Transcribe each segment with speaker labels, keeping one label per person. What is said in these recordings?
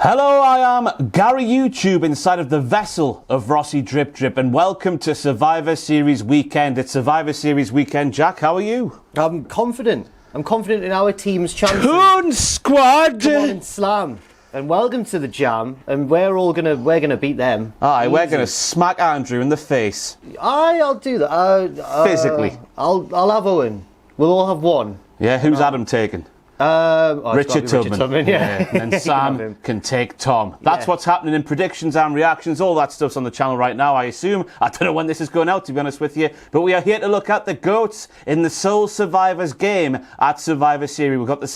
Speaker 1: Hello, I am Gary YouTube inside of the vessel of Rossi Drip Drip, and welcome to Survivor Series weekend. It's Survivor Series weekend. Jack, how are you?
Speaker 2: I'm confident. I'm confident in our team's chances.
Speaker 1: Coon Squad!
Speaker 2: Come on and slam. And welcome to the Jam. And we're gonna beat them.
Speaker 1: Aye, we're gonna smack Andrew in the face.
Speaker 2: I'll do that.
Speaker 1: Physically.
Speaker 2: I'll have Owen. We'll all have one.
Speaker 1: Yeah, who's Adam taking? Richard Tubman.
Speaker 2: Yeah.
Speaker 1: And then Sam can take Tom. That's what's happening in predictions and reactions. All that stuff's on the channel right now, I assume. I don't know when this is going out, to be honest with you. But we are here to look at the GOATs in the Soul Survivors game at Survivor Series. We've got the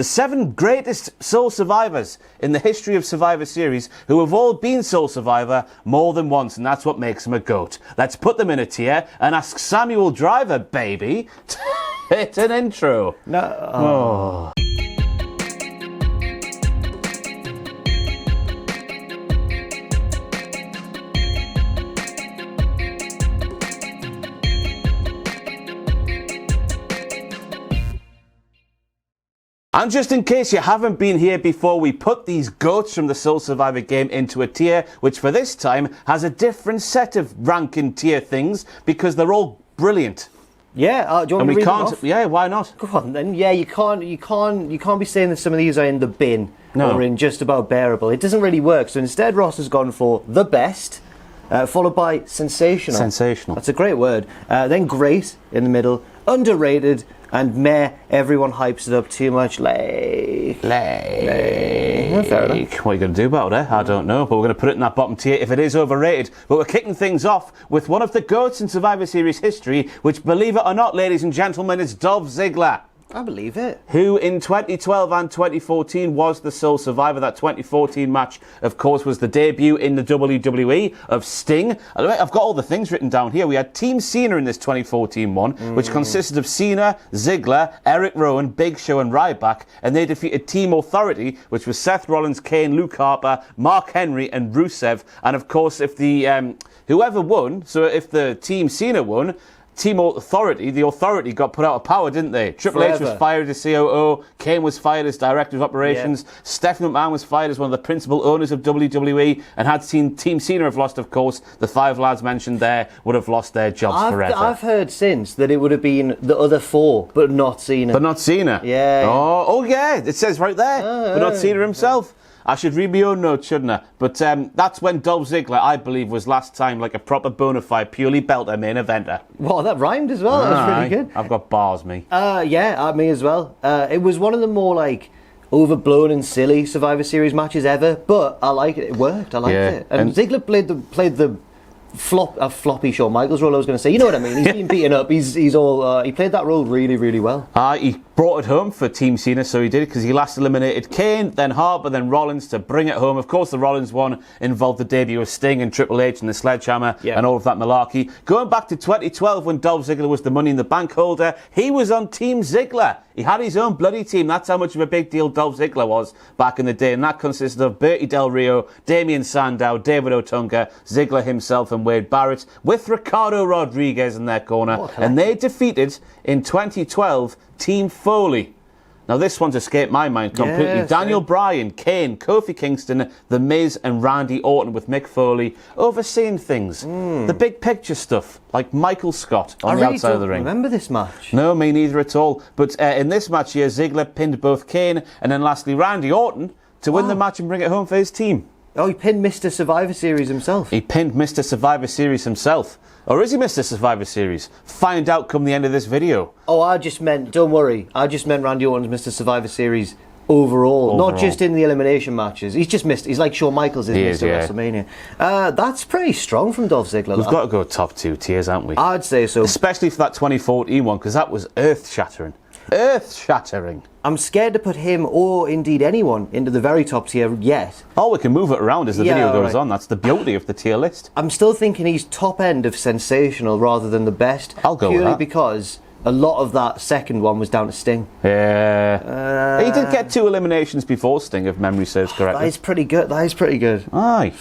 Speaker 1: seven greatest Soul Survivors in the history of Survivor Series who have all been Soul Survivor more than once, and that's what makes them a GOAT. Let's put them in a tier and ask Samuel Driver, baby, to hit an intro.
Speaker 2: No.
Speaker 1: Oh. And just in case you haven't been here before, we put these GOATs from the Soul Survivor game into a tier, which for this time has a different set of ranking tier things because they're all brilliant.
Speaker 2: Yeah, do you want me to read them off?
Speaker 1: Yeah, why not?
Speaker 2: Go on then. Yeah, you can't be saying that some of these are in the bin or in just about bearable. It doesn't really work. So instead, Ross has gone for the best, followed by sensational.
Speaker 1: Sensational.
Speaker 2: That's a great word. Then great in the middle, underrated, and meh, everyone hypes it up too much. Fair enough.
Speaker 1: What are you going to do about it? I don't know, but we're going to put it in that bottom tier if it is overrated. But we're kicking things off with one of the GOATs in Survivor Series history, which, believe it or not, ladies and gentlemen, is Dolph Ziggler.
Speaker 2: I believe it.
Speaker 1: Who in 2012 and 2014 was the Soul Survivor. That 2014 match, of course, was the debut in the WWE of Sting. I've got all the things written down here. We had Team Cena in this 2014 one, which consisted of Cena, Ziggler, Eric Rowan, Big Show and Ryback, and they defeated Team Authority, which was Seth Rollins, Kane, Luke Harper, Mark Henry and Rusev. And of course, if the whoever won, so if the Team Cena won, Team Authority, the Authority got put out of power, didn't they? Triple H was fired as COO, Kane was fired as Director of Operations, Stephanie McMahon was fired as one of the principal owners of WWE, and had seen Team Cena have lost, of course, the five lads mentioned there would have lost their jobs forever.
Speaker 2: I've heard since that it would have been the other four, but not Cena.
Speaker 1: But not Cena?
Speaker 2: Yeah.
Speaker 1: Oh yeah, it says right there, but not Cena himself. I should read my own notes, shouldn't I? But that's when Dolph Ziggler, I believe, was last time like a proper bona fide, purely belter main eventer.
Speaker 2: Well, that rhymed as well. That was really good.
Speaker 1: I've got bars, me.
Speaker 2: Yeah, me as well. It was one of the more like overblown and silly Survivor Series matches ever, but I like it. It worked. I liked it. And Ziggler played the floppy Shawn Michaels role. I was going to say, you know what I mean? He's been beaten up. He's all. He played that role really, really well.
Speaker 1: He brought it home for Team Cena, so he did, because he last eliminated Kane, then Harper, then Rollins to bring it home. Of course, the Rollins one involved the debut of Sting and Triple H and the Sledgehammer and all of that malarkey. Going back to 2012, when Dolph Ziggler was the Money in the Bank holder, he was on Team Ziggler. He had his own bloody team. That's how much of a big deal Dolph Ziggler was back in the day. And that consisted of Bertie Del Rio, Damian Sandow, David Otunga, Ziggler himself and Wade Barrett, with Ricardo Rodriguez in their corner. And they defeated, in 2012, Team Foley. Now this one's escaped my mind completely. Daniel Bryan, Kane, Kofi Kingston, The Miz and Randy Orton, with Mick Foley overseeing things. The big picture stuff, like Michael Scott on the outside of the ring.
Speaker 2: I remember this match.
Speaker 1: No, me neither at all. But in this match here, Ziggler pinned both Kane and then lastly Randy Orton to win the match and bring it home for his team.
Speaker 2: Oh, he pinned Mr. Survivor Series himself.
Speaker 1: He pinned Mr. Survivor Series himself. Or is he Mr. Survivor Series? Find out come the end of this video.
Speaker 2: Oh, don't worry. I just meant Randy Orton's Mr. Survivor Series overall. Not just in the elimination matches. He's like Shawn Michaels is Mr. WrestleMania. That's pretty strong from Dolph Ziggler.
Speaker 1: We've got to go top two tiers, haven't we?
Speaker 2: I'd say so.
Speaker 1: Especially for that 2014 one, because that was earth-shattering. Earth-shattering.
Speaker 2: I'm scared to put him, or indeed anyone, into the very top tier yet.
Speaker 1: Oh, we can move it around as the video goes on. That's the beauty of the tier list.
Speaker 2: I'm still thinking he's top end of sensational rather than the best.
Speaker 1: I'll go with that.
Speaker 2: Purely because a lot of that second one was down to Sting.
Speaker 1: Yeah. He did get 2 eliminations before Sting, if memory serves correctly.
Speaker 2: That is pretty good.
Speaker 1: Aye.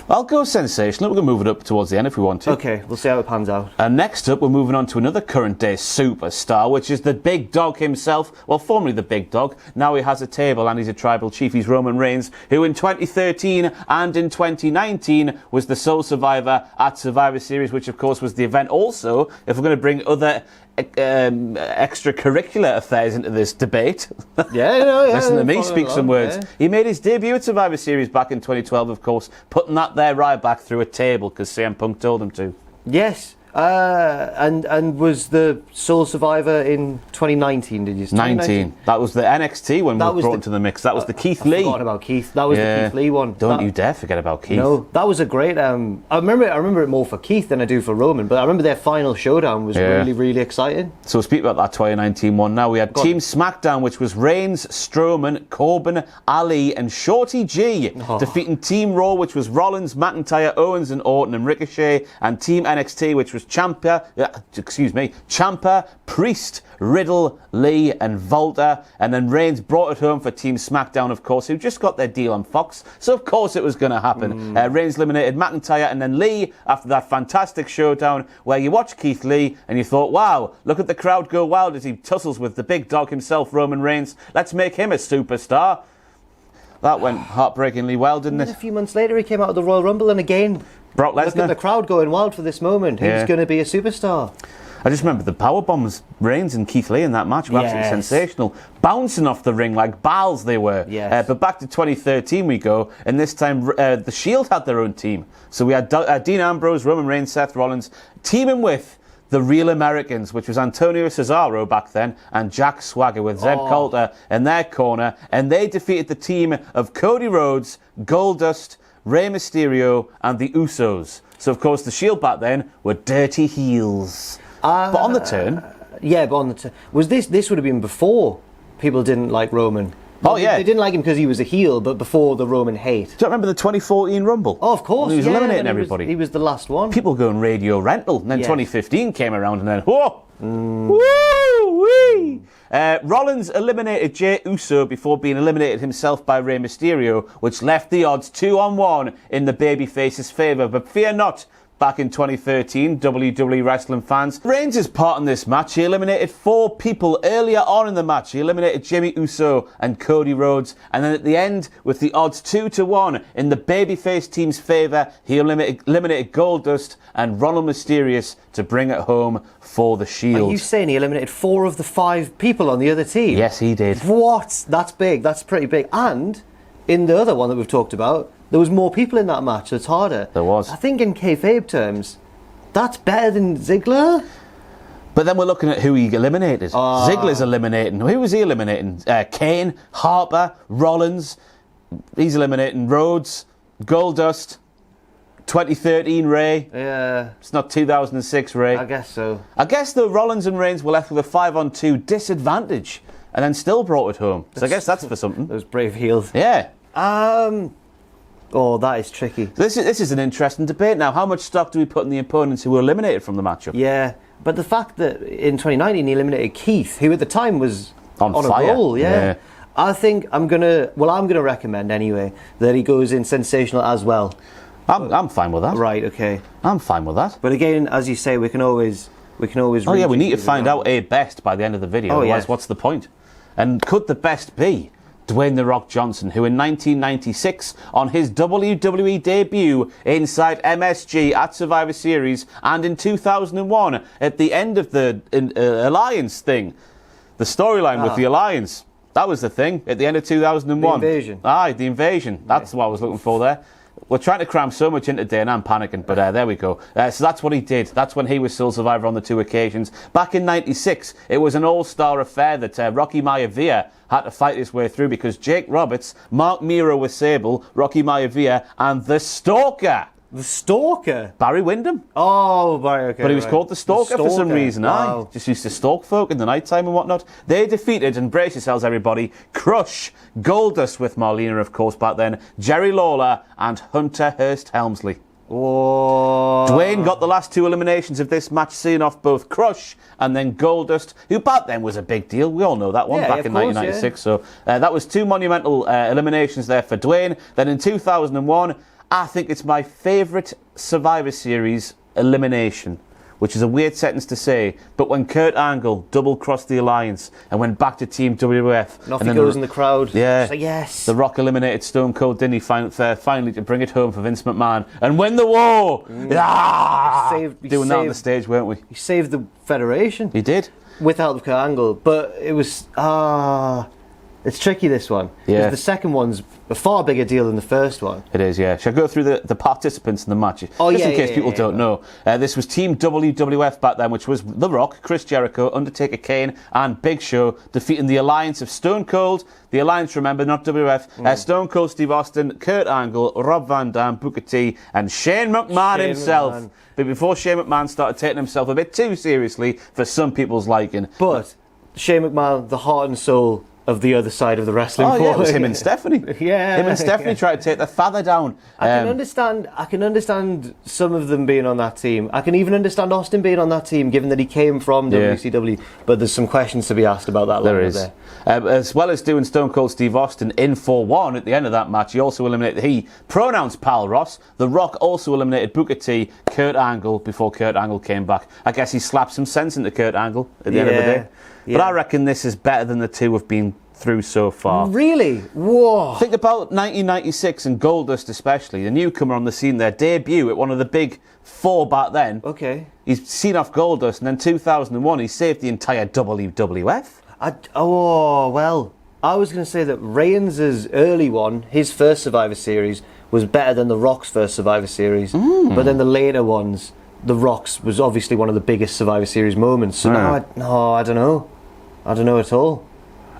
Speaker 1: I'll go sensational. We're going to move it up towards the end if we want to.
Speaker 2: Okay, we'll see how it pans out.
Speaker 1: And next up, we're moving on to another current day superstar, which is the big dog himself. Well, formerly the big dog. Now he has a table and he's a tribal chief. He's Roman Reigns, who in 2013 and in 2019 was the sole survivor at Survivor Series, which of course was the event. Also, if we're going to bring other extracurricular affairs into this debate. Listen to me speak some words. Yeah. He made his debut at Survivor Series back in 2012, of course, putting that there right back through a table because CM Punk told him to.
Speaker 2: Yes. And was the sole survivor in 2019, did you say?
Speaker 1: 19. That was the NXT one we brought into the mix. That was the Keith Lee.
Speaker 2: I forgot about Keith. That was the Keith Lee one.
Speaker 1: Don't you dare forget about Keith.
Speaker 2: No, that was a great... I remember it more for Keith than I do for Roman, but I remember their final showdown was really, really exciting.
Speaker 1: So speak about that 2019 one now. We had Team SmackDown, which was Reigns, Strowman, Corbin, Ali and Shorty G, defeating Team Raw, which was Rollins, McIntyre, Owens and Orton and Ricochet, and Team NXT, which was Ciampa, Priest, Riddle, Lee and Volta, and then Reigns brought it home for Team SmackDown, of course, who just got their deal on Fox, so of course it was going to happen. Reigns eliminated McIntyre and then Lee after that fantastic showdown where you watch Keith Lee and you thought, wow, look at the crowd go wild as he tussles with the big dog himself, Roman Reigns. Let's make him a superstar. That went heartbreakingly well, didn't it?
Speaker 2: A few months later he came out of the Royal Rumble and again
Speaker 1: Brock Lesnar.
Speaker 2: Look at the crowd going wild for this moment. Who's going to be a superstar?
Speaker 1: I just remember the power bombs, Reigns and Keith Lee in that match were absolutely sensational. Bouncing off the ring like balls they were.
Speaker 2: Yes.
Speaker 1: But back to 2013 we go, and this time the Shield had their own team. So we had Dean Ambrose, Roman Reigns, Seth Rollins, teaming with the Real Americans, which was Antonio Cesaro back then, and Jack Swagger with Zeb Coulter in their corner. And they defeated the team of Cody Rhodes, Goldust, Rey Mysterio and the Usos. So of course the Shield back then were dirty heels. But on the turn.
Speaker 2: Yeah, but on the turn. Was this would have been before people didn't like Roman? They didn't like him because he was a heel, but before the Roman hate.
Speaker 1: Do you remember the 2014 Rumble?
Speaker 2: Oh, of course.
Speaker 1: He was eliminating everybody.
Speaker 2: He was the last one.
Speaker 1: People going radio rental. And then 2015 came around and then, whoa! Woo-wee! Rollins eliminated Jey Uso before being eliminated himself by Rey Mysterio, which left the odds 2-on-1 in the babyface's favour. But fear not, back in 2013, WWE Wrestling fans, Reigns' part in this match, he eliminated 4 people earlier on in the match. He eliminated Jimmy Uso and Cody Rhodes, and then at the end, with the odds 2-1 in the babyface team's favour, he eliminated Goldust and Ronald Mysterious to bring it home for the Shield.
Speaker 2: Are you saying he eliminated 4 of the 5 people on the other team?
Speaker 1: Yes, he did.
Speaker 2: What? That's big. That's pretty big. And in the other one that we've talked about, there was more people in that match, so it's harder.
Speaker 1: There was.
Speaker 2: I think in kayfabe terms, that's better than Ziggler.
Speaker 1: But then we're looking at who he eliminated. Ziggler's eliminating. Who was he eliminating? Kane, Harper, Rollins. He's eliminating Rhodes, Goldust, 2013 Ray.
Speaker 2: Yeah.
Speaker 1: It's not 2006 Ray.
Speaker 2: I guess so.
Speaker 1: I guess the Rollins and Reigns were left with a 5-on-2 disadvantage and then still brought it home. So I guess that's for something.
Speaker 2: Those brave heels.
Speaker 1: Yeah.
Speaker 2: Oh, that is tricky.
Speaker 1: This is an interesting debate now. How much stock do we put in the opponents who were eliminated from the matchup?
Speaker 2: Yeah, but the fact that in 2019 he eliminated Keith, who at the time was on
Speaker 1: fire.
Speaker 2: A roll, yeah. I think I'm gonna recommend anyway that he goes in sensational as well.
Speaker 1: I'm fine with that.
Speaker 2: Right, okay.
Speaker 1: I'm fine with that.
Speaker 2: But again, as you say, we can always. Oh
Speaker 1: yeah, we need to find out a best by the end of the video. Otherwise, what's the point? And could the best be Dwayne "The Rock" Johnson, who in 1996, on his WWE debut inside MSG at Survivor Series, and in 2001 at the end of the Alliance thing, the storyline with the Alliance, that was the thing at the end of 2001.
Speaker 2: The invasion.
Speaker 1: Aye, the invasion. That's what I was looking for there. We're trying to cram so much into today and I'm panicking, but there we go. So that's what he did. That's when he was sole survivor on the 2 occasions. Back in 96, it was an all-star affair that Rocky Maivia had to fight his way through because Jake Roberts, Mark Miro with Sable, Rocky Maivia, and The Stalker.
Speaker 2: The Stalker?
Speaker 1: Barry Windham.
Speaker 2: Oh, right, okay.
Speaker 1: But he was called The Stalker for some reason.
Speaker 2: Wow.
Speaker 1: Just used to stalk folk in the night time and whatnot. They defeated, and brace yourselves everybody, Crush, Goldust with Marlena, of course, back then, Jerry Lawler, and Hunter Hearst Helmsley.
Speaker 2: Whoa.
Speaker 1: Dwayne got the last 2 eliminations of this match, seeing off both Crush and then Goldust, who back then was a big deal. We all know that one back in 1996. So that was 2 monumental eliminations there for Dwayne. Then in 2001, I think it's my favourite Survivor Series elimination, which is a weird sentence to say, but when Kurt Angle double-crossed the Alliance and went back to Team WWF...
Speaker 2: And off he goes in the crowd.
Speaker 1: Yeah.
Speaker 2: Like, yes.
Speaker 1: The Rock eliminated Stone Cold, didn't he, finally to bring it home for Vince McMahon and win the war! Doing that on the stage, weren't we?
Speaker 2: He saved the Federation.
Speaker 1: He did.
Speaker 2: Without Kurt Angle, but it was... It's tricky, this one.
Speaker 1: Yeah.
Speaker 2: The second one's a far bigger deal than the first one.
Speaker 1: It is, yeah. Shall I go through the participants in the match?
Speaker 2: Oh,
Speaker 1: Just
Speaker 2: yeah,
Speaker 1: in case people don't know. This was Team WWF back then, which was The Rock, Chris Jericho, Undertaker, Kane, and Big Show, defeating the alliance of Stone Cold, the alliance, remember, not WWF, Stone Cold Steve Austin, Kurt Angle, Rob Van Dam, Booker T, and Shane McMahon himself. But before Shane McMahon started taking himself a bit too seriously for some people's liking.
Speaker 2: But Shane McMahon, the heart and soul of the other side of the wrestling.
Speaker 1: Yeah, it was him and Stephanie.
Speaker 2: Yeah,
Speaker 1: him and Stephanie tried to take the father down.
Speaker 2: I can understand some of them being on that team. I can even understand Austin being on that team, given that he came from WCW. But there's some questions to be asked about that.
Speaker 1: There is. As well as doing Stone Cold Steve Austin in 4-1 at the end of that match, he also eliminated pronounced Pal Ross. The Rock also eliminated Booker T, Kurt Angle before Kurt Angle came back. I guess he slapped some sense into Kurt Angle at the end of the day. Yeah. But I reckon this is better than the two we've been through so far.
Speaker 2: Really? Whoa.
Speaker 1: Think about 1996 and Goldust especially, the newcomer on the scene, their debut at one of the big four back then.
Speaker 2: Okay.
Speaker 1: He's seen off Goldust, and then 2001 he saved the entire WWF.
Speaker 2: I was going to say that Reigns' early one, his first Survivor Series, was better than The Rock's first Survivor Series. But then the later ones, The Rock's was obviously one of the biggest Survivor Series moments. So now I don't know. I don't know at all.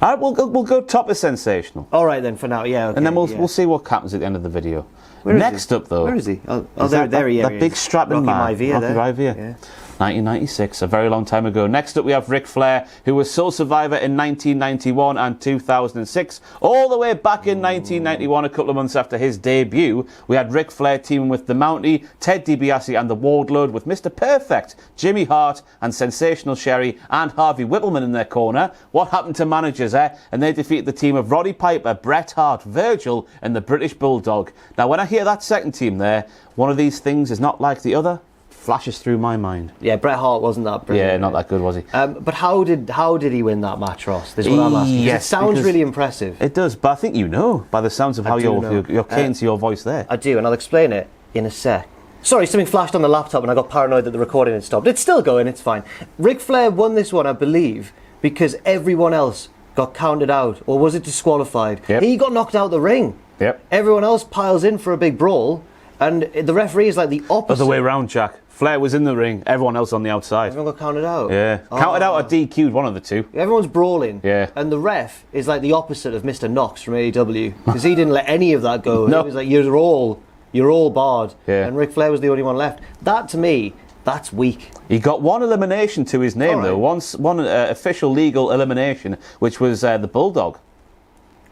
Speaker 1: All right, we'll go top of sensational.
Speaker 2: All right then, for now, yeah. Okay,
Speaker 1: and then we'll see what happens at the end of the video.
Speaker 2: Next
Speaker 1: up, though,
Speaker 2: where is he? There he is.
Speaker 1: That big strapping man, Rocky Maivia. Yeah. 1996, a very long time ago. Next up, we have Ric Flair, who was sole survivor in 1991 and 2006. All the way back in 1991, a couple of months after his debut, we had Ric Flair teaming with the Mountie, Ted DiBiase and the Wardlow, with Mr. Perfect, Jimmy Hart and Sensational Sherry and Harvey Whippleman in their corner. What happened to managers, And they defeated the team of Roddy Piper, Bret Hart, Virgil and the British Bulldog. Now, when I hear that second team there, one of these things is not like the other. Flashes through my mind.
Speaker 2: Yeah, Bret Hart wasn't that brilliant.
Speaker 1: Yeah, not that good, was he?
Speaker 2: But how did he win that match, Ross? This is what I'm asking. Yes, it sounds really impressive.
Speaker 1: It does, but I think you know by the sounds of how you're keen to your voice there.
Speaker 2: I do, and I'll explain it in a sec. Sorry, something flashed on the laptop and I got paranoid that the recording had stopped. It's still going, it's fine. Ric Flair won this one, I believe, because everyone else got counted out, or was it disqualified?
Speaker 1: Yep.
Speaker 2: He got knocked out the ring.
Speaker 1: Yep.
Speaker 2: Everyone else piles in for a big brawl, and the referee is like the opposite.
Speaker 1: Other way round, Jack. Flair was in the ring, everyone else on the outside.
Speaker 2: Everyone got counted out?
Speaker 1: Yeah. Counted out or DQ'd, one of the two.
Speaker 2: Everyone's brawling.
Speaker 1: Yeah.
Speaker 2: And the ref is like the opposite of Mr. Knox from AEW, because he didn't let any of that go.
Speaker 1: No.
Speaker 2: He was like, you're all barred.
Speaker 1: Yeah.
Speaker 2: And Ric Flair was the only one left. That, to me, that's weak.
Speaker 1: He got one elimination to his name, though. One official legal elimination, which was the Bulldog.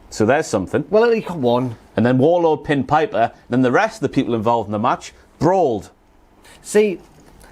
Speaker 1: So there's something.
Speaker 2: Well, he got one.
Speaker 1: And then Warlord pinned Piper. Then the rest of the people involved in the match brawled.
Speaker 2: See,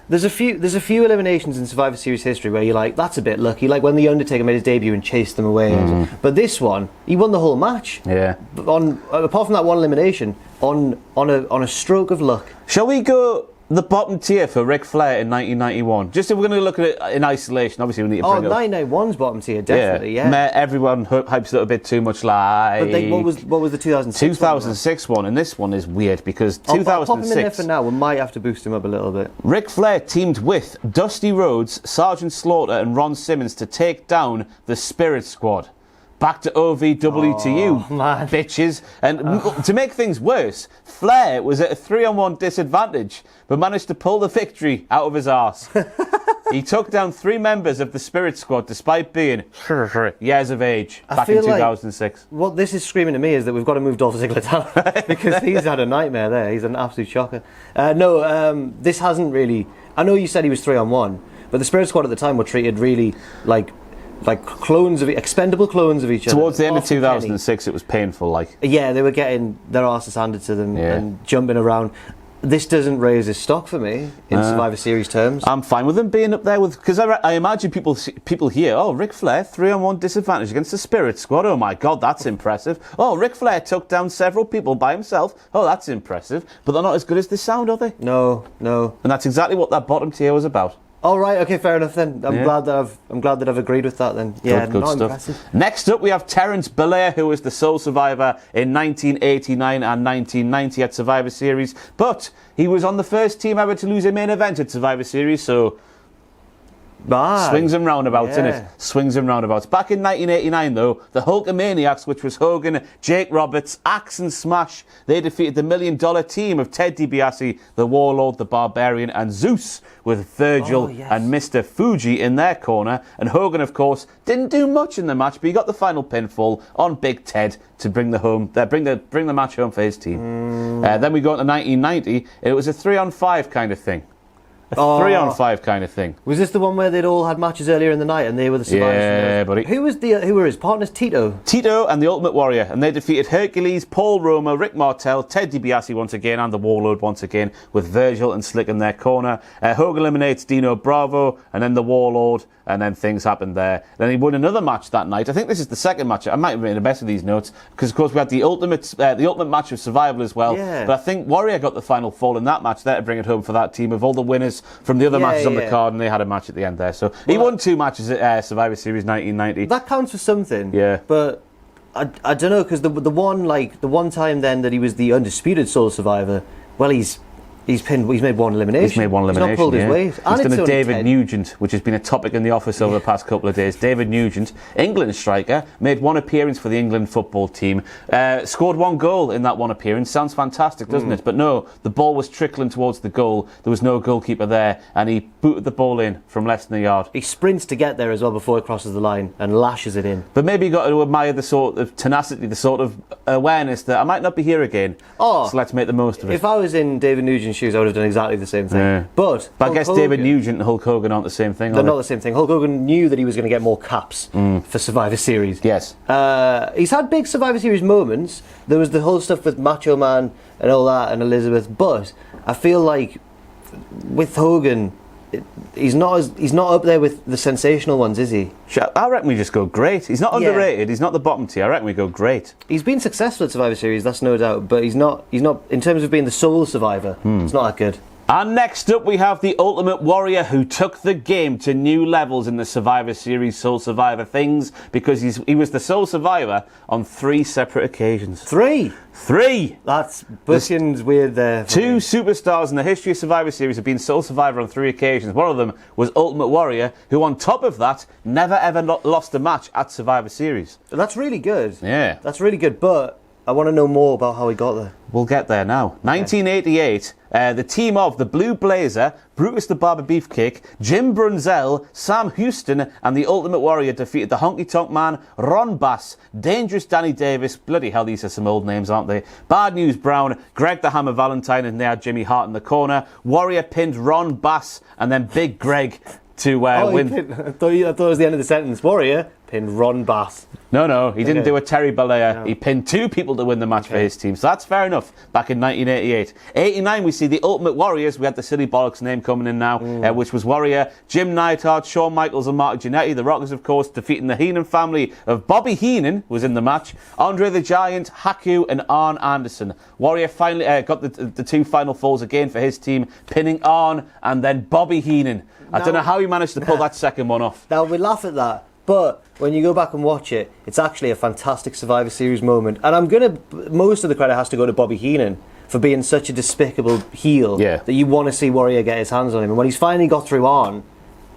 Speaker 2: there's a few eliminations in Survivor Series history where you're like, that's a bit lucky. Like when The Undertaker made his debut and chased them away. But this one, he won the whole match.
Speaker 1: Yeah.
Speaker 2: Apart from that one elimination, on a stroke of luck.
Speaker 1: Shall we go the bottom tier for Ric Flair in 1991? Just if we're going to look at it in isolation, obviously we need to bring it up.
Speaker 2: 991's bottom tier, definitely, yeah.
Speaker 1: Everyone hypes it a bit too much, like...
Speaker 2: But what was the 2006
Speaker 1: 2006 one, and this one is weird because 2006...
Speaker 2: I'll pop him in there for now, we might have to boost him up a little bit.
Speaker 1: Ric Flair teamed with Dusty Rhodes, Sergeant Slaughter and Ron Simmons to take down the Spirit Squad. Back to OVW to you,
Speaker 2: man.
Speaker 1: Bitches. And to make things worse, Flair was at a 3-on-1 disadvantage, but managed to pull the victory out of his arse. He took down 3 members of the Spirit Squad despite being years of age back in 2006.
Speaker 2: Like what this is screaming to me is that we've got to move Dolph Ziggler down because he's had a nightmare there. He's an absolute shocker. This hasn't really... I know you said he was 3-on-1, but the Spirit Squad at the time were treated really like expendable clones of each other.
Speaker 1: Towards the end of 2006, it was painful. Yeah,
Speaker 2: they were getting their arses handed to them and jumping around. this doesn't raise his stock for me in Survivor Series terms.
Speaker 1: I'm fine with him being up there with, because I imagine people hear, oh, Ric Flair 3-on-1 disadvantage against the Spirit Squad. Oh my God, that's impressive. Oh, Ric Flair took down several people by himself. Oh, that's impressive. But they're not as good as they sound, are they?
Speaker 2: No.
Speaker 1: And that's exactly what that bottom tier was about.
Speaker 2: All right, okay, fair enough then. I'm glad that I've agreed with that then. Yeah,
Speaker 1: good
Speaker 2: not
Speaker 1: stuff.
Speaker 2: impressive.
Speaker 1: Next up, we have Terence Bollea, who was the sole survivor in 1989 and 1990 at Survivor Series. But he was on the first team ever to lose a main event at Survivor Series, so swings and roundabouts, innit? Swings and roundabouts. Back in 1989, though, the Hulkamaniacs, which was Hogan, Jake Roberts, Axe and Smash, they defeated the $1 Million team of Ted DiBiase, the Warlord, the Barbarian, and Zeus, with Virgil and Mr. Fuji in their corner. And Hogan, of course, didn't do much in the match, but he got the final pinfall on Big Ted to bring the match home for his team. Then we go into 1990, and it was a 3-on-5 kind of thing. A 3-on-5 kind of thing.
Speaker 2: Was this the one where they'd all had matches earlier in the night and they were the survivors?
Speaker 1: Yeah, buddy.
Speaker 2: Who were his partners? Tito
Speaker 1: and the Ultimate Warrior, and they defeated Hercules, Paul Roma, Rick Martel, Ted DiBiase once again, and the Warlord once again, with Virgil and Slick in their corner. Hogan eliminates Dino Bravo, and then the Warlord, and then things happened there. Then he won another match that night. I think this is the second match. I might have written the best of these notes, because of course we had the ultimate match of survival as well.
Speaker 2: Yeah.
Speaker 1: But I think Warrior got the final fall in that match there to bring it home for that team of all the winners from the other matches on the card, and they had a match at the end there. So he won 2 matches at Survivor Series 1990.
Speaker 2: That counts for something.
Speaker 1: Yeah.
Speaker 2: But I don't know, because the one time then that he was the undisputed sole survivor, well, he's made one elimination.
Speaker 1: He's not
Speaker 2: pulled his weight.
Speaker 1: He's done a David Nugent, which has been a topic in the office over the past couple of days. David Nugent, England striker, made one appearance for the England football team, scored 1 goal in that one appearance. Sounds fantastic, doesn't it? But no, the ball was trickling towards the goal. There was no goalkeeper there, and he booted the ball in from less than a yard.
Speaker 2: He sprints to get there as well before it crosses the line and lashes it in.
Speaker 1: But maybe you got to admire the sort of tenacity, the sort of awareness that I might not be here again. So let's make the most of it.
Speaker 2: If I was in David Nugent's shoes, I would have done exactly the same thing.
Speaker 1: Yeah.
Speaker 2: But
Speaker 1: I guess David Nugent and Hulk Hogan aren't the same thing.
Speaker 2: They're not the same thing. Hulk Hogan knew that he was going to get more caps for Survivor Series.
Speaker 1: Yes.
Speaker 2: He's had big Survivor Series moments. There was the whole stuff with Macho Man and all that, and Elizabeth. But I feel like with Hogan, he's not up there with the sensational ones, is he?
Speaker 1: I reckon we just go great. He's not underrated. He's not the bottom tier. I reckon we go great.
Speaker 2: He's been successful at Survivor Series, that's no doubt. But he's not in terms of being the sole survivor. It's not that good.
Speaker 1: And next up we have the Ultimate Warrior, who took the game to new levels in the Survivor Series Sole Survivor things, because he was the sole survivor on 3 separate occasions.
Speaker 2: 3?
Speaker 1: 3!
Speaker 2: That's bookings weird there.
Speaker 1: 2 superstars in the history of Survivor Series have been sole survivor on 3 occasions. One of them was Ultimate Warrior, who on top of that never ever lost a match at Survivor Series.
Speaker 2: That's really good.
Speaker 1: Yeah.
Speaker 2: That's really good, but I want to know more about how he got there.
Speaker 1: We'll get there now. 1988, the team of the Blue Blazer, Brutus the Barber Beefcake, Jim Brunzell, Sam Houston, and the Ultimate Warrior defeated the Honky Tonk Man, Ron Bass, Dangerous Danny Davis, bloody hell, these are some old names, aren't they? Bad News Brown, Greg the Hammer Valentine, and they had Jimmy Hart in the corner. Warrior pinned Ron Bass, and then Big Greg to win.
Speaker 2: I thought it was the end of the sentence. Warrior pinned Ron Bass.
Speaker 1: No, he didn't do a Terry Bollea. No. He pinned 2 people to win the match for his team, so that's fair enough. Back in 1988. 89, we see the Ultimate Warriors. We had the Silly Bollocks name coming in now, which was Warrior, Jim Neidhart, Shawn Michaels and Mark Jannetty. The Rockers, of course, defeating the Heenan family of Bobby Heenan, was in the match. Andre the Giant, Haku and Arn Anderson. Warrior finally got the 2 final falls again for his team, pinning Arn and then Bobby Heenan. I don't know how he managed to pull that second one off.
Speaker 2: Now, we laugh at that, but when you go back and watch it, it's actually a fantastic Survivor Series moment. And most of the credit has to go to Bobby Heenan for being such a despicable heel that you want to see Warrior get his hands on him. And when he's finally got through Arn,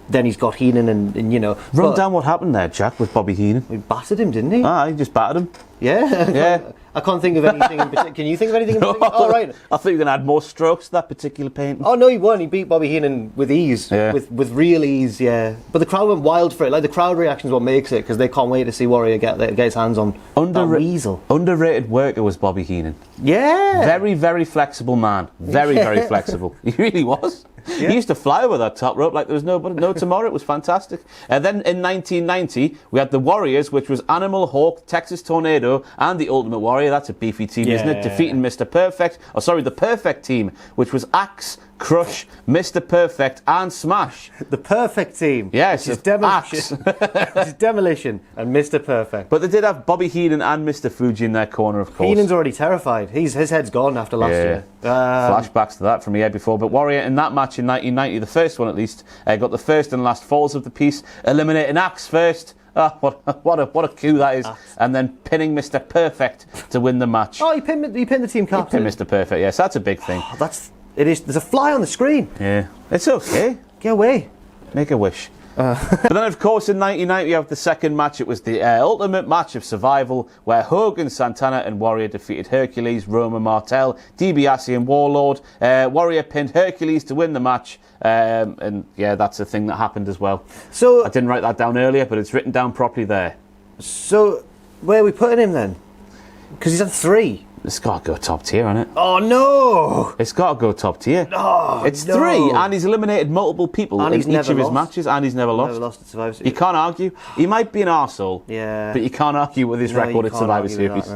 Speaker 2: then he's got Heenan and you know...
Speaker 1: Run down what happened there, Jack, with Bobby Heenan.
Speaker 2: He battered him, didn't he?
Speaker 1: He just battered him.
Speaker 2: Yeah?
Speaker 1: Yeah.
Speaker 2: I can't think of anything in particular. Can you think of anything in particular? Oh, right.
Speaker 1: I thought you were going to add more strokes to that particular painting.
Speaker 2: Oh, no, he won. He beat Bobby Heenan with ease.
Speaker 1: Yeah.
Speaker 2: With real ease, yeah. But the crowd went wild for it. Like, the crowd reaction is what makes it, because they can't wait to see Warrior get his hands on that weasel.
Speaker 1: Underrated worker was Bobby Heenan.
Speaker 2: Yeah.
Speaker 1: Very, very flexible man. Very, very flexible. He really was. He used to fly over that top rope like there was no tomorrow. It was fantastic. And then in 1990, we had the Warriors, which was Animal, Hawk, Texas Tornado, and the Ultimate Warrior. That's a beefy team, isn't it? Defeating Mr. Perfect. Oh, sorry, the Perfect Team, which was Axe, Crush, Mr. Perfect, and Smash.
Speaker 2: The Perfect Team.
Speaker 1: Yes,
Speaker 2: which is Demolition. Which is Demolition and Mr. Perfect.
Speaker 1: But they did have Bobby Heenan and Mr. Fuji in their corner, of course.
Speaker 2: Heenan's already terrified. His head's gone after last year.
Speaker 1: Flashbacks to that from the year before. But Warrior in that match in 1990, the first one at least, got the first and last falls of the piece, eliminating Axe first. Oh, what a coup that is. And then pinning Mr. Perfect to win the match.
Speaker 2: Oh, he pinned the team captain.
Speaker 1: He pinned Mr. Perfect, yes. That's a big thing.
Speaker 2: It is. There's a fly on the screen.
Speaker 1: Yeah. It's okay.
Speaker 2: Get away.
Speaker 1: Make a wish. But then, of course, in 1990, you have the second match. It was the ultimate match of survival, where Hogan, Santana, and Warrior defeated Hercules, Roman Martel, DiBiase, and Warlord. Warrior pinned Hercules to win the match. And yeah, that's a thing that happened as well. So I didn't write that down earlier, but it's written down properly there.
Speaker 2: So where are we putting him then? Because he's had 3.
Speaker 1: It's got to go top tier, hasn't it?
Speaker 2: Oh, no!
Speaker 1: It's got to go top tier.
Speaker 2: Oh,
Speaker 1: it's 3, and he's eliminated multiple people in each of his matches, and he's never lost.
Speaker 2: Never lost at Survivor Series.
Speaker 1: You can't argue. He might be an arsehole, but you can't argue with his record at Survivor Series.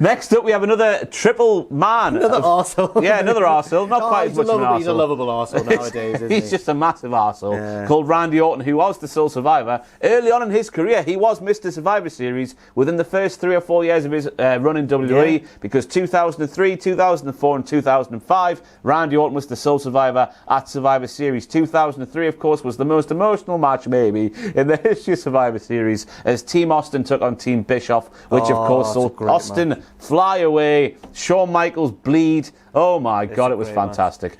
Speaker 1: Next up, we have another triple man.
Speaker 2: Another arsehole.
Speaker 1: Yeah, another arsehole. Not quite as much of an arsehole.
Speaker 2: He's a lovable arsehole nowadays, isn't he?
Speaker 1: He's just a massive arsehole called Randy Orton, who was the sole survivor. Early on in his career, he was Mr. Survivor Series within the first 3 or 4 years of his run in WWE, because 2003, 2004 and 2005, Randy Orton was the sole survivor at Survivor Series. 2003, of course, was the most emotional match, maybe, in the history of Survivor Series, as Team Austin took on Team Bischoff, which, of course, saw Austin fly away, Shawn Michaels bleed. Oh my God, it was fantastic.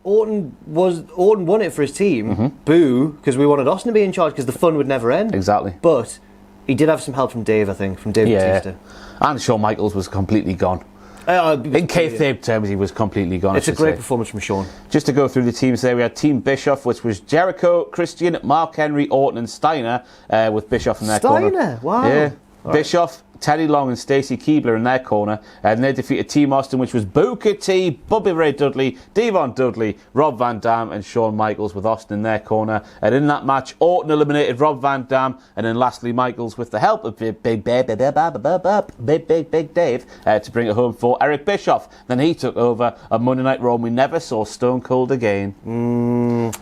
Speaker 2: Orton won it for his team. Boo, because we wanted Austin to be in charge because the fun would never end.
Speaker 1: Exactly.
Speaker 2: But he did have some help from Dave, I think, from Dave Bautista.
Speaker 1: And Shawn Michaels was completely gone. In kayfabe terms, he was completely gone.
Speaker 2: It's a great performance from Shawn.
Speaker 1: Just to go through the teams there, we had Team Bischoff, which was Jericho, Christian, Mark Henry, Orton and Steiner, with Bischoff in their corner.
Speaker 2: Steiner? Wow.
Speaker 1: Yeah. Bischoff, Teddy Long and Stacy Keibler in their corner, and they defeated Team Austin, which was Booker T, Bobby Ray Dudley, Devon Dudley, Rob Van Dam and Shawn Michaels with Austin in their corner. And in that match, Orton eliminated Rob Van Dam, and then lastly Michaels with the help of Big Dave to bring it home for Eric Bischoff. Then he took over on Monday Night Raw, and we never saw Stone Cold again. Shame,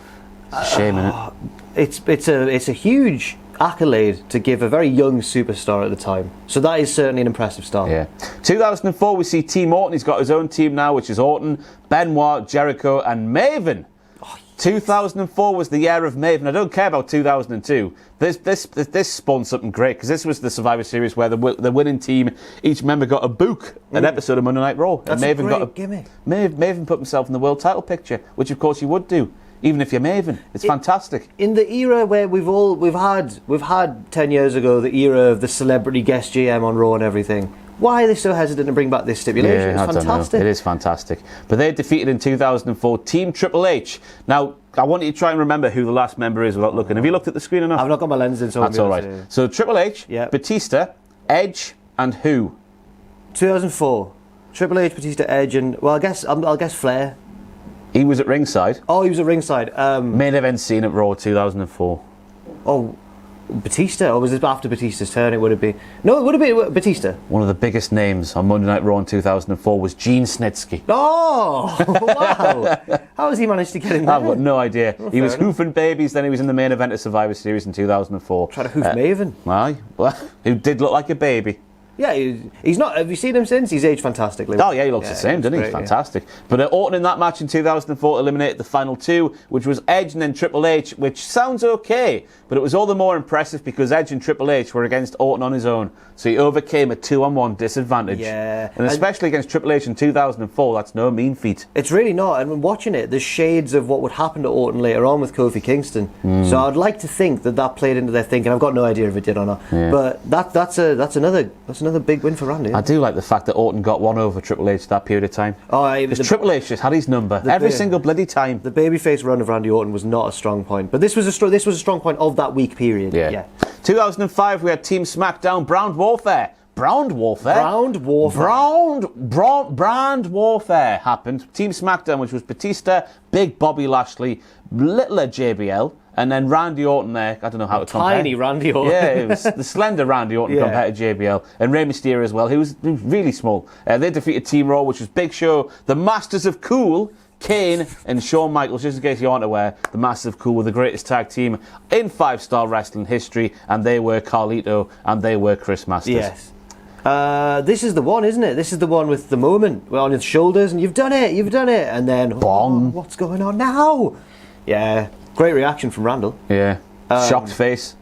Speaker 1: innit?
Speaker 2: It's a huge accolade to give a very young superstar at the time. So that is certainly an impressive start.
Speaker 1: Yeah. 2004, we see Team Orton. He's got his own team now, which is Orton, Benoit, Jericho, and Maven. 2004 was the year of Maven. I don't care about 2002. This spawned something great, because this was the Survivor Series where the winning team, each member got a book, an episode of Monday Night Raw.
Speaker 2: That's
Speaker 1: and Maven
Speaker 2: a great gimmick.
Speaker 1: Maven put himself in the world title picture, which of course you would do. Even if you're Maven, it's fantastic.
Speaker 2: In the era where we've had 10 years ago, the era of the celebrity guest GM on Raw and everything. Why are they so hesitant to bring back this stipulation? It's fantastic.
Speaker 1: It is fantastic. But they defeated in 2004 Team Triple H. Now, I want you to try and remember who the last member is without looking. Have you looked at the screen enough?
Speaker 2: I've not got my lens in, so
Speaker 1: that's all right. So Triple H, Batista, Edge, and who?
Speaker 2: 2004. Triple H, Batista, Edge, and I'll guess Flair.
Speaker 1: He was at ringside.
Speaker 2: Oh, he was at ringside.
Speaker 1: Main event scene at Raw 2004.
Speaker 2: Oh, Batista? Or was this after Batista's turn? It would have been. No, it would have been Batista.
Speaker 1: One of the biggest names on Monday Night Raw in 2004 was Gene Snitsky.
Speaker 2: Oh, wow. How has he managed to get in there?
Speaker 1: I've got no idea. He was hoofing babies, then he was in the main event of Survivor Series in 2004.
Speaker 2: Trying to hoof Maven.
Speaker 1: Aye. Well, who did look like a baby.
Speaker 2: Yeah, he's not. Have you seen him since? He's aged fantastically.
Speaker 1: Oh yeah, he looks the same, doesn't he? He's fantastic. But Orton in that match in 2004 eliminated the final two, which was Edge and then Triple H, which sounds okay, but it was all the more impressive because Edge and Triple H were against Orton on his own, so he overcame a 2-on-1 disadvantage.
Speaker 2: Yeah,
Speaker 1: and especially against Triple H in 2004, that's no mean feat.
Speaker 2: It's really not. And when watching it, there's shades of what would happen to Orton later on with Kofi Kingston. So I'd like to think that played into their thinking. I've got no idea if it did or not. Yeah. But that's another big win for Randy.
Speaker 1: I do like the fact that Orton got one over Triple H that period of time. Because Triple H just had his number every single bloody time.
Speaker 2: The babyface run of Randy Orton was not a strong point, but this was a strong point of that week period.
Speaker 1: Yeah. 2005, we had Team SmackDown, Brown Warfare. Brand warfare. Brand warfare happened. Team SmackDown, which was Batista, Big Bobby Lashley, littler JBL, and then Randy Orton there. I don't know how to compare.
Speaker 2: Tiny Randy Orton.
Speaker 1: Yeah, it was the slender Randy Orton compared to JBL. And Rey Mysterio as well, who was really small. They defeated Team Raw, which was Big Show, the Masters of Cool, Kane and Shawn Michaels. Just in case you aren't aware, the Masters of Cool were the greatest tag team in 5-star wrestling history, and they were Carlito and they were Chris Masters.
Speaker 2: Yes. This is the one, isn't it? This is the one with the moment on his shoulders, and you've done it, and then
Speaker 1: bong.
Speaker 2: What's going on now? Yeah, great reaction from Randall.
Speaker 1: Yeah, shocked face.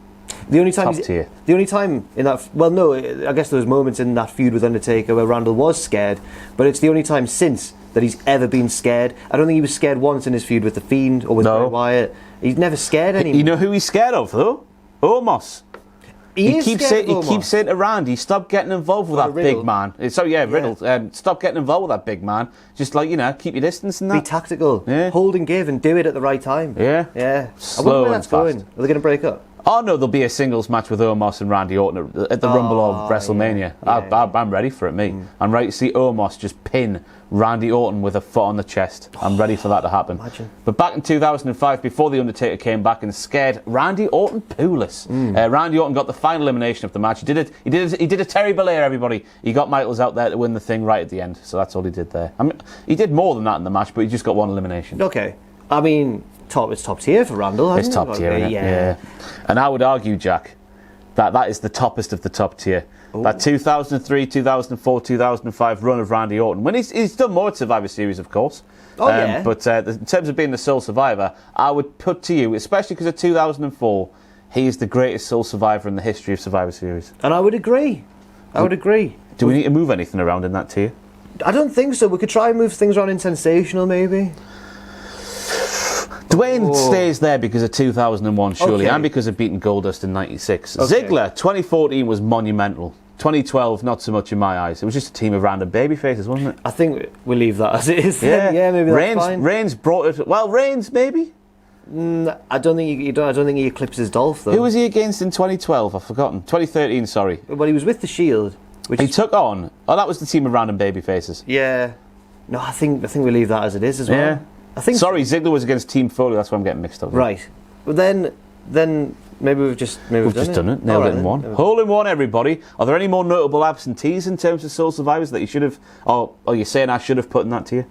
Speaker 2: The only time
Speaker 1: Top tier.
Speaker 2: The only time in that, well, no, I guess there was moments in that feud with Undertaker where Randall was scared, but it's the only time since that he's ever been scared. I don't think he was scared once in his feud with The Fiend or with Bray Wyatt. He's never scared anymore.
Speaker 1: You know who he's scared of, though? Omos. He keeps saying to Randy, stop getting involved with that big man. Riddle. Stop getting involved with that big man. Just keep your distance and that.
Speaker 2: Be tactical. Yeah. Hold and give and do it at the right time.
Speaker 1: Yeah.
Speaker 2: Yeah.
Speaker 1: Slow
Speaker 2: I wonder where
Speaker 1: and
Speaker 2: that's
Speaker 1: fast.
Speaker 2: going. Are they going to break up?
Speaker 1: Oh no, there'll be a singles match with Omos and Randy Orton at the Rumble or WrestleMania. I'm ready for it, mate. I'm ready to see Omos just pin Randy Orton with a foot on the chest. I'm ready for that to happen.
Speaker 2: Imagine.
Speaker 1: But back in 2005, before The Undertaker came back and scared Randy Orton pooless, Randy Orton got the final elimination of the match. He did a Terry Bollea, everybody. He got Michaels out there to win the thing right at the end. So that's all he did there. I mean, he did more than that in the match, but he just got one elimination.
Speaker 2: Okay. I mean, it's top tier for Randall.
Speaker 1: It's top tier, isn't it? Yeah. And I would argue, Jack, that is the toppest of the top tier. Ooh. That 2003, 2004, 2005 run of Randy Orton. When he's done more at Survivor Series, of course. But in terms of being the sole survivor, I would put to you, especially because of 2004, he is the greatest sole survivor in the history of Survivor Series.
Speaker 2: And I would agree. Do
Speaker 1: we need to move anything around in that tier?
Speaker 2: I don't think so. We could try and move things around in Sensational, maybe.
Speaker 1: Dwayne stays there because of 2001, surely, and because of beating Goldust in 96. Okay. Ziggler, 2014 was monumental. 2012, not so much in my eyes. It was just a team of random babyfaces, wasn't it?
Speaker 2: I think we'll leave that as it is.
Speaker 1: Yeah,
Speaker 2: maybe that's fine.
Speaker 1: Reigns brought it. Well, Reigns maybe.
Speaker 2: I don't think he eclipses Dolph though.
Speaker 1: Who was he against in 2012? I've forgotten. 2013, sorry.
Speaker 2: Well, he was with the Shield.
Speaker 1: He took on. Oh, that was the team of random babyfaces.
Speaker 2: Yeah. No, I think we leave that as it is as well.
Speaker 1: Yeah. Sorry, Ziggler was against Team Foley. That's why I'm getting mixed up.
Speaker 2: Right. Well, then maybe we've just
Speaker 1: done it. Nailed it in one. Hole in one, everybody. Are there any more notable absentees in terms of sole survivors that you should have, or you're saying I should have put in that tier?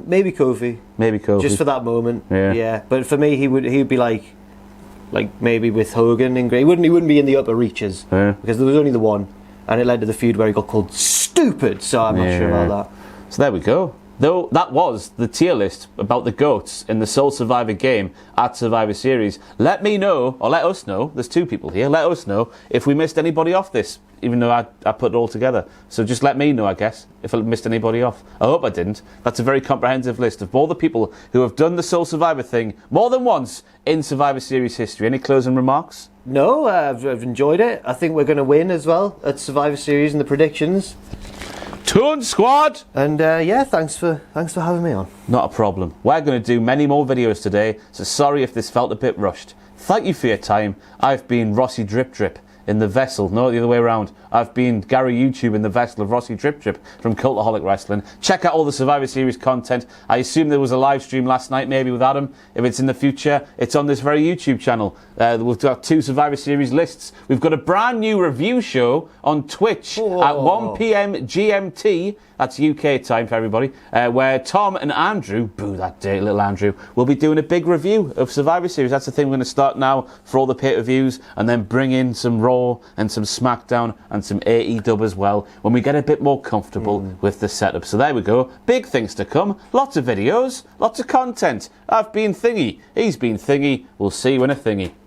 Speaker 2: Maybe Kofi. Just for that moment. Yeah. But for me, he would be like maybe with Hogan and Gray. He wouldn't be in the upper reaches because there was only the one, and it led to the feud where he got called stupid. So I'm not sure about that.
Speaker 1: So there we go. Though that was the tier list about the GOATs in the Sole Survivor game at Survivor Series. Let me know, or let us know, there's two people here, let us know if we missed anybody off this, even though I put it all together. So just let me know, I guess, if I missed anybody off. I hope I didn't. That's a very comprehensive list of all the people who have done the Sole Survivor thing more than once in Survivor Series history. Any closing remarks?
Speaker 2: No, I've enjoyed it. I think we're going to win as well at Survivor Series in the predictions.
Speaker 1: Toon Squad!
Speaker 2: And thanks for having me on.
Speaker 1: Not a problem. We're going to do many more videos today, so sorry if this felt a bit rushed. Thank you for your time. I've been Rossi Drip Drip in the vessel. No, the other way around. I've been Gary YouTube in the vessel of Rossi Drip Drip from Cultaholic Wrestling. Check out all the Survivor Series content. I assume there was a live stream last night, maybe with Adam. If it's in the future, it's on this very YouTube channel. We've got 2 Survivor Series lists. We've got a brand new review show on Twitch at 1 p.m. GMT. That's UK time for everybody. Where Tom and Andrew, boo that dirty little Andrew, will be doing a big review of Survivor Series. That's the thing we're going to start now for all the pay-per-views, and then bring in some Raw and some SmackDown and some AEW as well when we get a bit more comfortable with the setup. So there we go. Big things to come. Lots of videos, lots of content. I've been Thingy. He's been Thingy. We'll see you in a thingy.